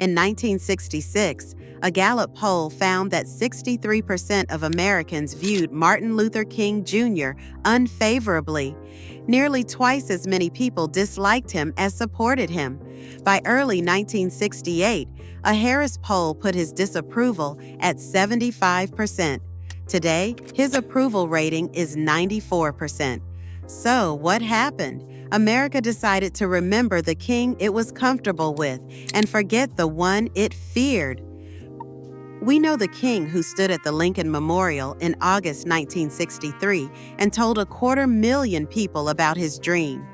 In 1966, a Gallup poll found that 63% of Americans viewed Martin Luther King Jr. unfavorably. Nearly twice as many people disliked him as supported him. By early 1968, a Harris poll put his disapproval at 75%. Today, his approval rating is 94%. So, what happened? America decided to remember the king it was comfortable with and forget the one it feared. We know the king who stood at the Lincoln Memorial in August 1963 and told 250,000 people about his dream.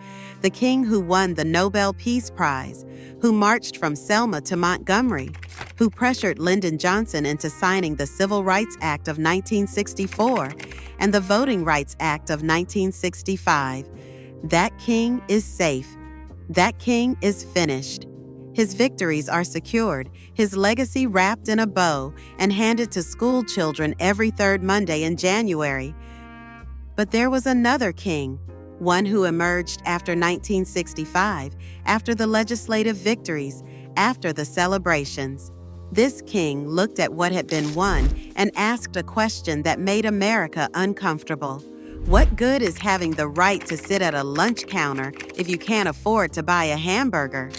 The king who won the Nobel Peace Prize, who marched from Selma to Montgomery, who pressured Lyndon Johnson into signing the Civil Rights Act of 1964 and the Voting Rights Act of 1965. That king is safe. That king is finished. His victories are secured, his legacy wrapped in a bow and handed to school children every third Monday in January. But there was another king, one who emerged after 1965, after the legislative victories, after the celebrations. This king looked at what had been won and asked a question that made America uncomfortable. What good is having the right to sit at a lunch counter if you can't afford to buy a hamburger?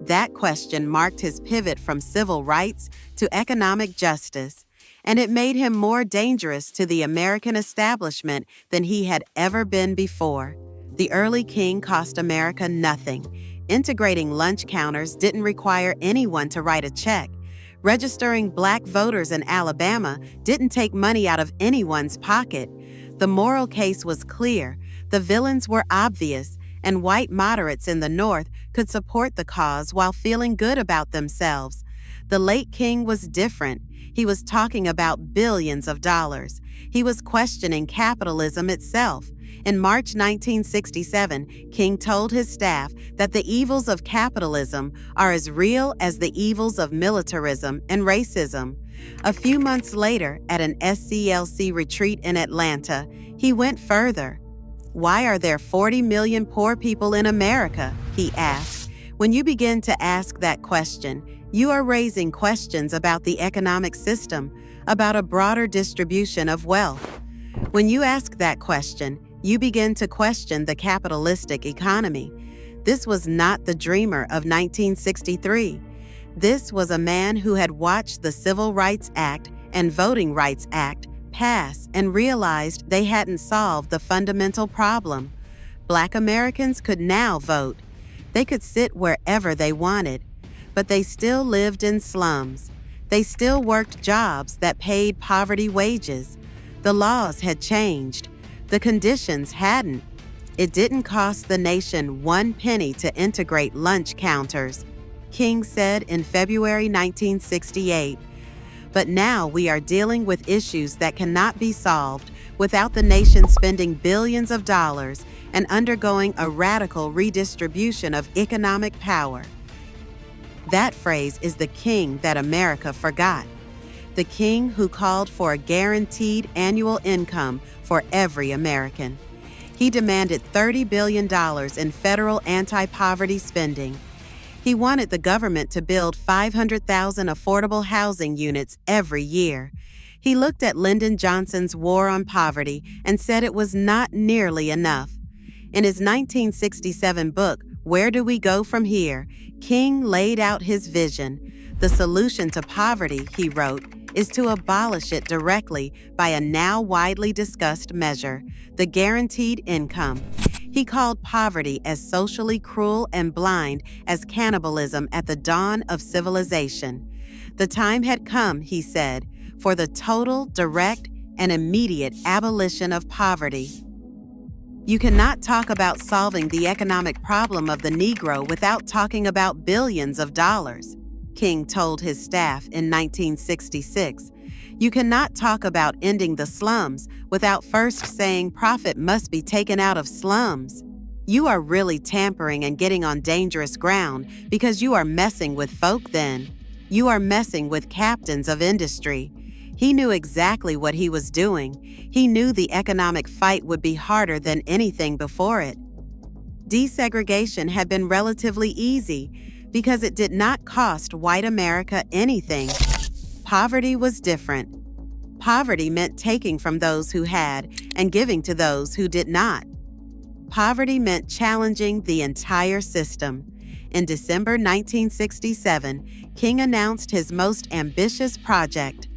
That question marked his pivot from civil rights to economic justice, and it made him more dangerous to the American establishment than he had ever been before. The early king cost America nothing. Integrating lunch counters didn't require anyone to write a check. Registering black voters in Alabama didn't take money out of anyone's pocket. The moral case was clear, the villains were obvious, and white moderates in the North could support the cause while feeling good about themselves. The late king was different. He was talking about billions of dollars. He was questioning capitalism itself. In March 1967, King told his staff that the evils of capitalism are as real as the evils of militarism and racism. A few months later, at an SCLC retreat in Atlanta, he went further. Why are there 40 million poor people in America? He asked. When you begin to ask that question, you are raising questions about the economic system, about a broader distribution of wealth. When you ask that question, you begin to question the capitalistic economy. This was not the dreamer of 1963. This was a man who had watched the Civil Rights Act and Voting Rights Act pass and realized they hadn't solved the fundamental problem. Black Americans could now vote. They could sit wherever they wanted, but they still lived in slums. They still worked jobs that paid poverty wages. The laws had changed. The conditions hadn't. It didn't cost the nation 1 penny to integrate lunch counters, King said in February 1968. But now we are dealing with issues that cannot be solved without the nation spending billions of dollars and undergoing a radical redistribution of economic power. That phrase is the king that America forgot. The king who called for a guaranteed annual income for every American. He demanded $30 billion in federal anti-poverty spending. He wanted the government to build 500,000 affordable housing units every year. He looked at Lyndon Johnson's war on poverty and said it was not nearly enough. In his 1967 book, Where Do We Go From Here?, King laid out his vision. The solution to poverty, he wrote, is to abolish it directly by a now widely discussed measure, the guaranteed income. He called poverty as socially cruel and blind as cannibalism at the dawn of civilization. The time had come, he said, for the total, direct, and immediate abolition of poverty. You cannot talk about solving the economic problem of the Negro without talking about billions of dollars, King told his staff in 1966. You cannot talk about ending the slums without first saying profit must be taken out of slums. You are really tampering and getting on dangerous ground because you are messing with folk then. You are messing with captains of industry. He knew exactly what he was doing. He knew the economic fight would be harder than anything before it. Desegregation had been relatively easy. because it did not cost white America anything. Poverty was different. Poverty meant taking from those who had and giving to those who did not. Poverty meant challenging the entire system. In December 1967, King announced his most ambitious project.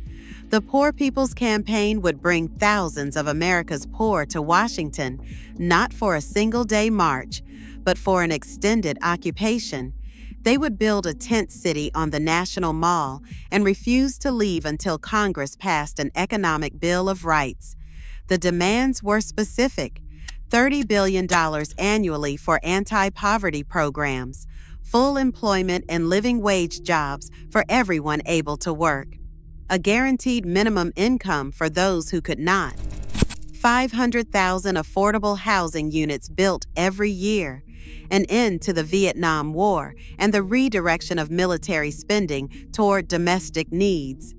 The Poor People's Campaign would bring thousands of America's poor to Washington, not for a single-day march, but for an extended occupation. They would build a tent city on the National Mall and refuse to leave until Congress passed an economic Bill of Rights. The demands were specific: $30 billion annually for anti-poverty programs, full employment and living wage jobs for everyone able to work, a guaranteed minimum income for those who could not, 500,000 affordable housing units built every year, an end to the Vietnam War and the redirection of military spending toward domestic needs.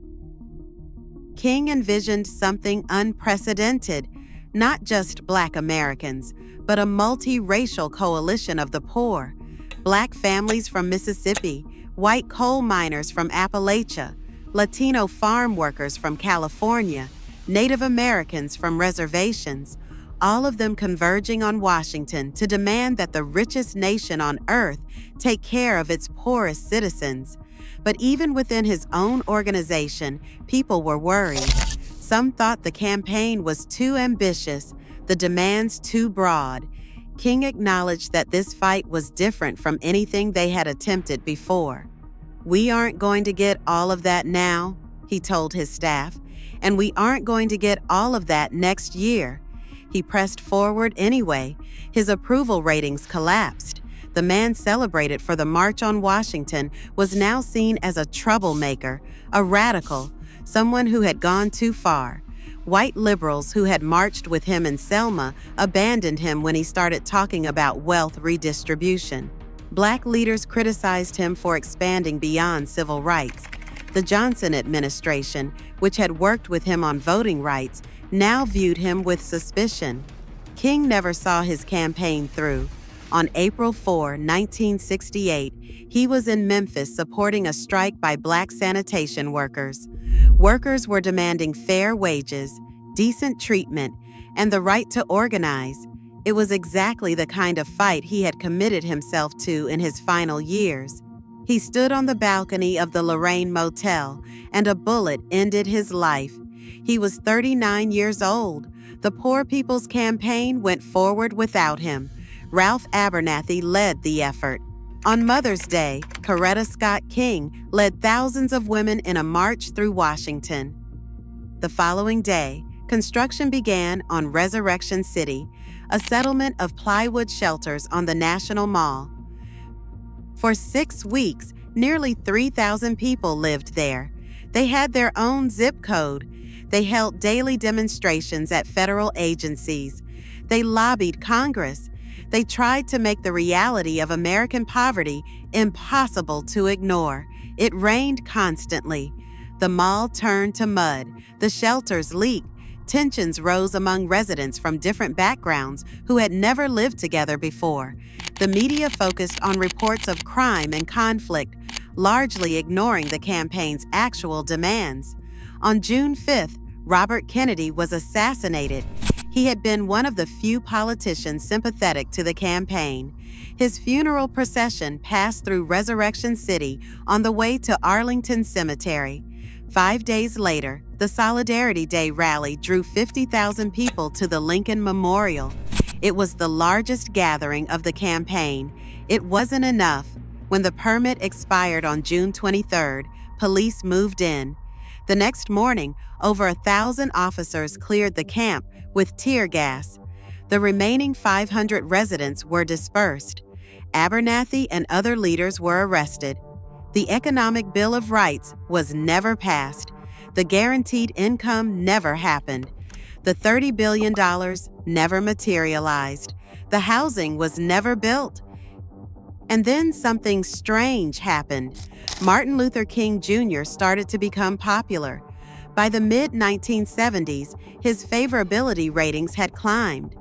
King envisioned something unprecedented, not just Black Americans, but a multiracial coalition of the poor, Black families from Mississippi, white coal miners from Appalachia, Latino farm workers from California, Native Americans from reservations, all of them converging on Washington to demand that the richest nation on earth take care of its poorest citizens. But even within his own organization, people were worried. Some thought the campaign was too ambitious, the demands too broad. King acknowledged that this fight was different from anything they had attempted before. "We aren't going to get all of that now," he told his staff, "and we aren't going to get all of that next year." He pressed forward anyway. His approval ratings collapsed. The man celebrated for the March on Washington was now seen as a troublemaker, a radical, someone who had gone too far. White liberals who had marched with him in Selma abandoned him when he started talking about wealth redistribution. Black leaders criticized him for expanding beyond civil rights. The Johnson administration, which had worked with him on voting rights, now viewed him with suspicion. King never saw his campaign through. On April 4, 1968, he was in Memphis supporting a strike by Black sanitation workers. Workers were demanding fair wages, decent treatment, and the right to organize. It was exactly the kind of fight he had committed himself to in his final years. He stood on the balcony of the Lorraine Motel, and a bullet ended his life. He was 39 years old. The Poor People's Campaign went forward without him. Ralph Abernathy led the effort. On Mother's Day, Coretta Scott King led thousands of women in a march through Washington. The following day, construction began on Resurrection City, a settlement of plywood shelters on the National Mall. For 6 weeks, nearly 3,000 people lived there. They had their own zip code. They held daily demonstrations at federal agencies. They lobbied Congress. They tried to make the reality of American poverty impossible to ignore. It rained constantly. The mall turned to mud. The shelters leaked. Tensions rose among residents from different backgrounds who had never lived together before. The media focused on reports of crime and conflict, largely ignoring the campaign's actual demands. On June 5th, Robert Kennedy was assassinated. He had been one of the few politicians sympathetic to the campaign. His funeral procession passed through Resurrection City on the way to Arlington Cemetery. 5 days later, the Solidarity Day rally drew 50,000 people to the Lincoln Memorial. It was the largest gathering of the campaign. It wasn't enough. When the permit expired on June 23rd, police moved in. The next morning, over 1,000 officers cleared the camp with tear gas. The remaining 500 residents were dispersed. Abernathy and other leaders were arrested. The Economic Bill of Rights was never passed. The guaranteed income never happened. The $30 billion never materialized. The housing was never built. And then something strange happened. Martin Luther King Jr. started to become popular. By the mid-1970s, his favorability ratings had climbed.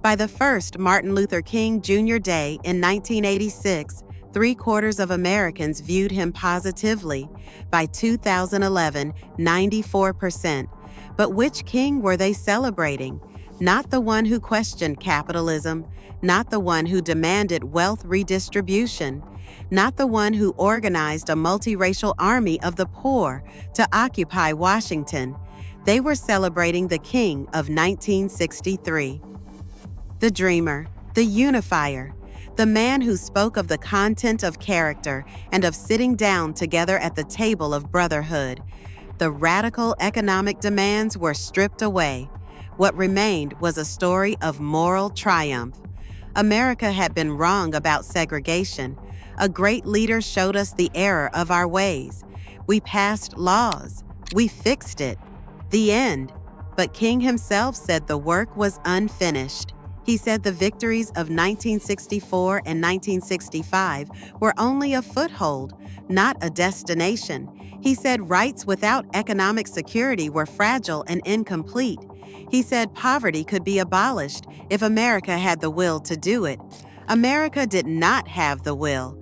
By the first Martin Luther King Jr. Day in 1986, 3/4 of Americans viewed him positively. By 2011, 94%. But which king were they celebrating? Not the one who questioned capitalism, not the one who demanded wealth redistribution, not the one who organized a multiracial army of the poor to occupy Washington. They were celebrating the king of 1963. The dreamer, the unifier, the man who spoke of the content of character and of sitting down together at the table of brotherhood. The radical economic demands were stripped away. What remained was a story of moral triumph. America had been wrong about segregation. A great leader showed us the error of our ways. We passed laws. We fixed it. The end. But King himself said the work was unfinished. He said the victories of 1964 and 1965 were only a foothold, not a destination. He said rights without economic security were fragile and incomplete. He said poverty could be abolished if America had the will to do it. America did not have the will.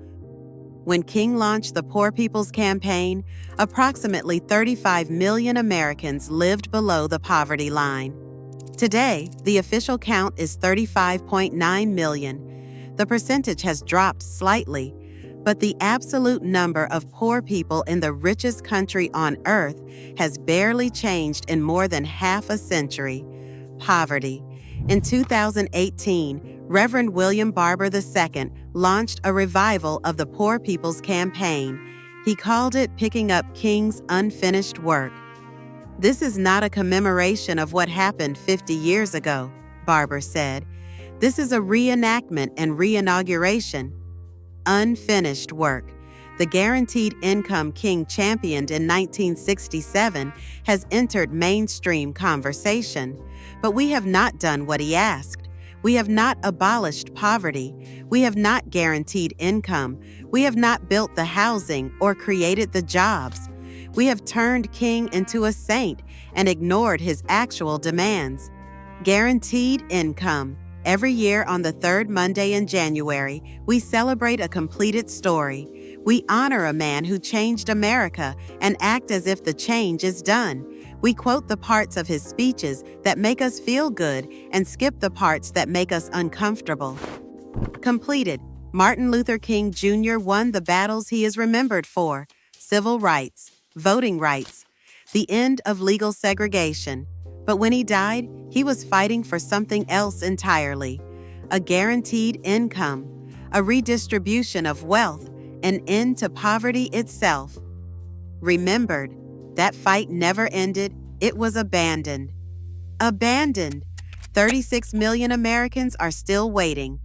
When King launched the Poor People's Campaign, approximately 35 million Americans lived below the poverty line. Today, the official count is 35.9 million. The percentage has dropped slightly, but the absolute number of poor people in the richest country on earth has barely changed in more than half a century. Poverty. In 2018, Reverend William Barber II launched a revival of the Poor People's Campaign. He called it Picking Up King's Unfinished Work. This is not a commemoration of what happened 50 years ago, Barber said. This is a reenactment and reinauguration. Unfinished work. The guaranteed income King championed in 1967 has entered mainstream conversation, but we have not done what he asked. We have not abolished poverty. We have not guaranteed income. We have not built the housing or created the jobs. We have turned King into a saint and ignored his actual demands. Guaranteed income. Every year on the third Monday in January, we celebrate a completed story. We honor a man who changed America and act as if the change is done. We quote the parts of his speeches that make us feel good and skip the parts that make us uncomfortable. Completed. Martin Luther King Jr. won the battles he is remembered for: civil rights, voting rights, the end of legal segregation. But when he died, he was fighting for something else entirely: a guaranteed income, a redistribution of wealth, an end to poverty itself. Remembered, that fight never ended, it was abandoned. Abandoned. 36 million Americans are still waiting.